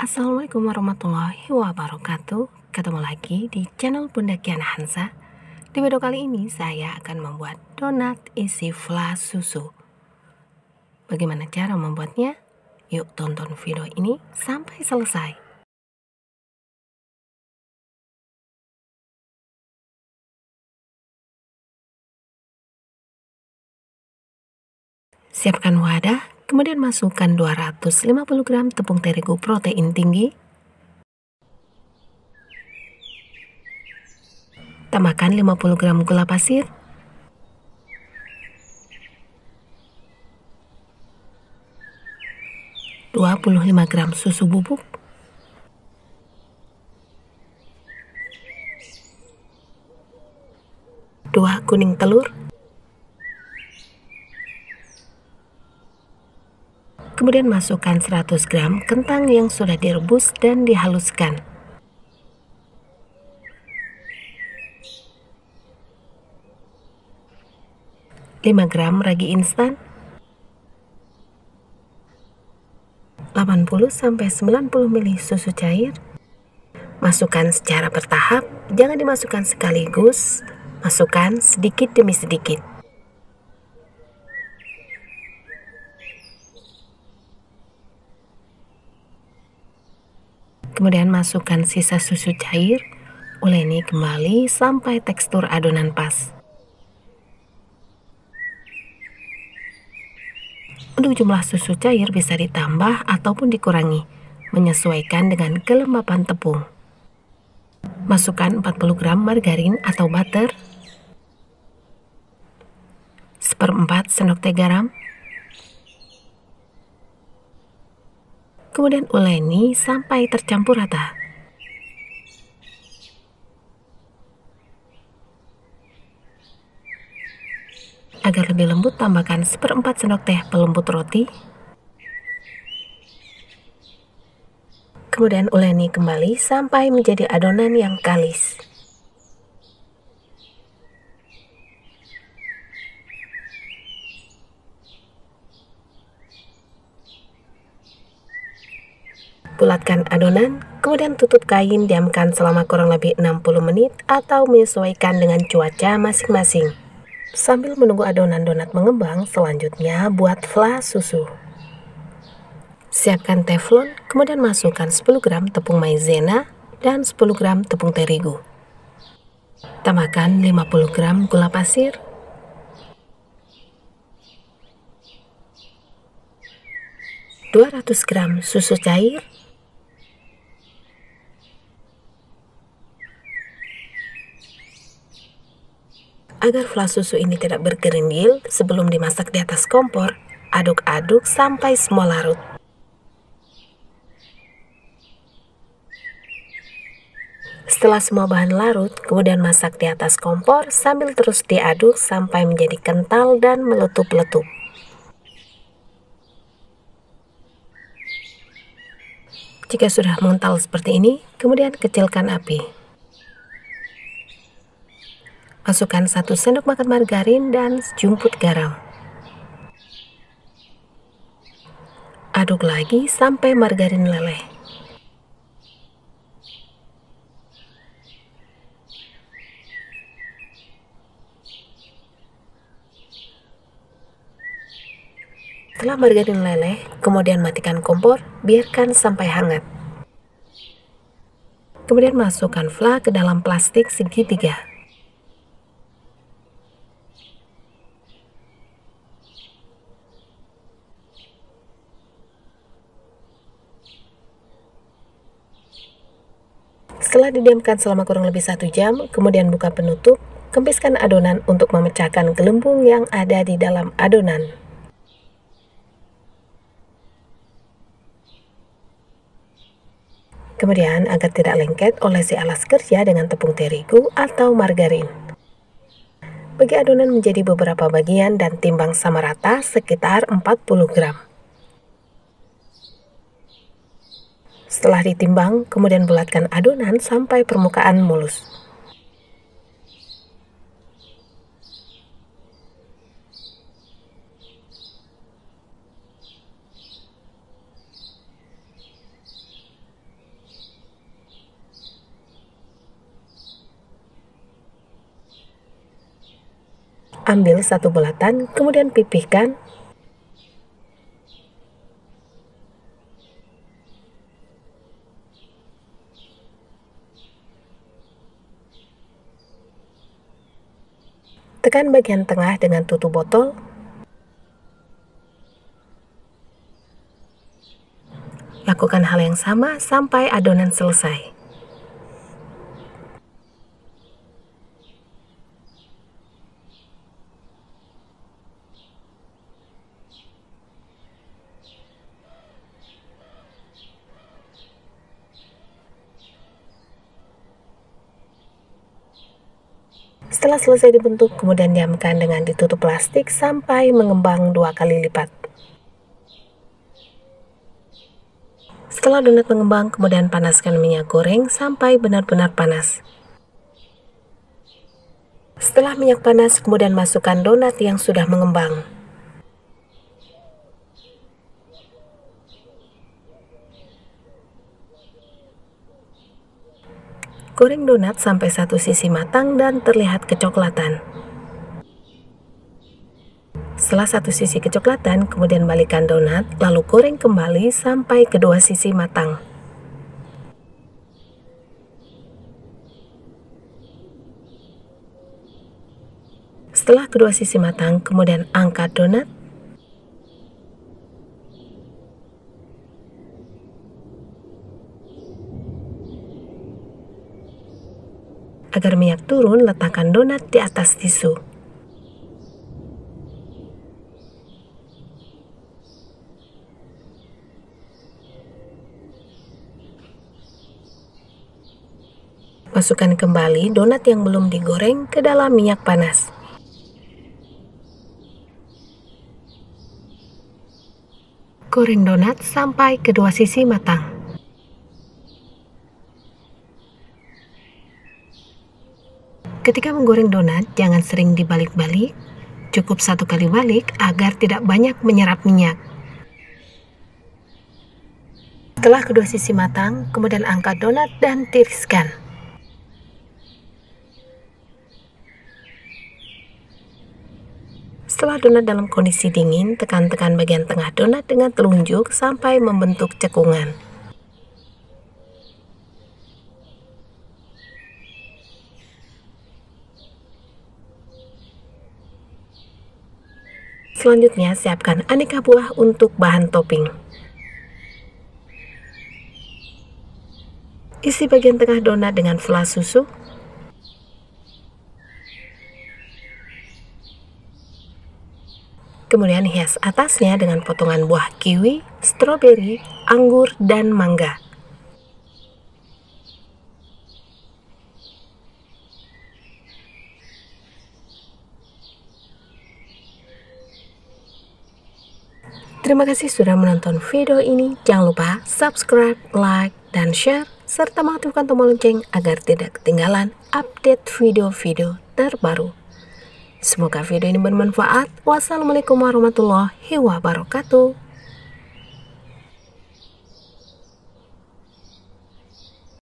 Assalamualaikum warahmatullahi wabarakatuh. Ketemu lagi di channel Bunda Kiana Hansa. Di video kali ini saya akan membuat donat isi flan susu. Bagaimana cara membuatnya? Yuk tonton video ini sampai selesai. Siapkan wadah, kemudian masukkan 250 gram tepung terigu protein tinggi. Tambahkan 50 gram gula pasir, 25 gram susu bubuk, 2 kuning telur, kemudian masukkan 100 gram kentang yang sudah direbus dan dihaluskan. 5 gram ragi instan, 80-90 ml susu cair. Masukkan secara bertahap, jangan dimasukkan sekaligus, masukkan sedikit demi sedikit. Kemudian masukkan sisa susu cair, uleni kembali sampai tekstur adonan pas. Untuk jumlah susu cair bisa ditambah ataupun dikurangi, menyesuaikan dengan kelembapan tepung. Masukkan 40 gram margarin atau butter, 1/4 sendok teh garam, kemudian uleni sampai tercampur rata. Agar lebih lembut, tambahkan 1/4 sendok teh pelembut roti. Kemudian uleni kembali sampai menjadi adonan yang kalis. Bulatkan adonan, kemudian tutup kain, diamkan selama kurang lebih 60 menit atau menyesuaikan dengan cuaca masing-masing. Sambil menunggu adonan donat mengembang, selanjutnya buat flan susu. Siapkan teflon, kemudian masukkan 10 gram tepung maizena dan 10 gram tepung terigu. Tambahkan 50 gram gula pasir, 200 gram susu cair, agar flan susu ini tidak bergerindil sebelum dimasak di atas kompor. Aduk-aduk sampai semua larut. Setelah semua bahan larut, kemudian masak di atas kompor sambil terus diaduk sampai menjadi kental dan meletup-letup. Jika sudah mengental seperti ini, kemudian kecilkan api. Masukkan 1 sendok makan margarin dan sejumput garam. Aduk lagi sampai margarin meleleh. Setelah margarin meleleh, kemudian matikan kompor, biarkan sampai hangat. Kemudian masukkan flan ke dalam plastik segitiga. Setelah didiamkan selama kurang lebih 1 jam, kemudian buka penutup, kempiskan adonan untuk memecahkan gelembung yang ada di dalam adonan. Kemudian, agar tidak lengket, olesi alas kerja dengan tepung terigu atau margarin. Bagi adonan menjadi beberapa bagian dan timbang sama rata sekitar 40 gram. Setelah ditimbang, kemudian bulatkan adonan sampai permukaan mulus. ambil satu bulatan, kemudian pipihkan. Tekan bagian tengah dengan tutup botol. Lakukan hal yang sama sampai adonan selesai. Setelah selesai dibentuk, kemudian diamkan dengan ditutup plastik sampai mengembang 2 kali lipat. Setelah donat mengembang, kemudian panaskan minyak goreng sampai benar-benar panas. Setelah minyak panas, kemudian masukkan donat yang sudah mengembang. Goreng donat sampai satu sisi matang dan terlihat kecoklatan. Setelah satu sisi kecoklatan, kemudian balikkan donat, lalu goreng kembali sampai kedua sisi matang. Setelah kedua sisi matang, kemudian angkat donat. Agar minyak turun, letakkan donat di atas tisu. Masukkan kembali donat yang belum digoreng ke dalam minyak panas. Goreng donat sampai kedua sisi matang. Ketika menggoreng donat, jangan sering dibalik-balik, cukup satu kali balik agar tidak banyak menyerap minyak. Setelah kedua sisi matang, kemudian angkat donat dan tiriskan. Setelah donat dalam kondisi dingin, tekan-tekan bagian tengah donat dengan telunjuk sampai membentuk cekungan. Selanjutnya, siapkan aneka buah untuk bahan topping. Isi bagian tengah donat dengan flas susu. Kemudian hias atasnya dengan potongan buah kiwi, stroberi, anggur, dan mangga. Terima kasih sudah menonton video ini. Jangan lupa subscribe, like, dan share, serta mengaktifkan tombol lonceng agar tidak ketinggalan update video-video terbaru. Semoga video ini bermanfaat. Wassalamualaikum warahmatullahi wabarakatuh.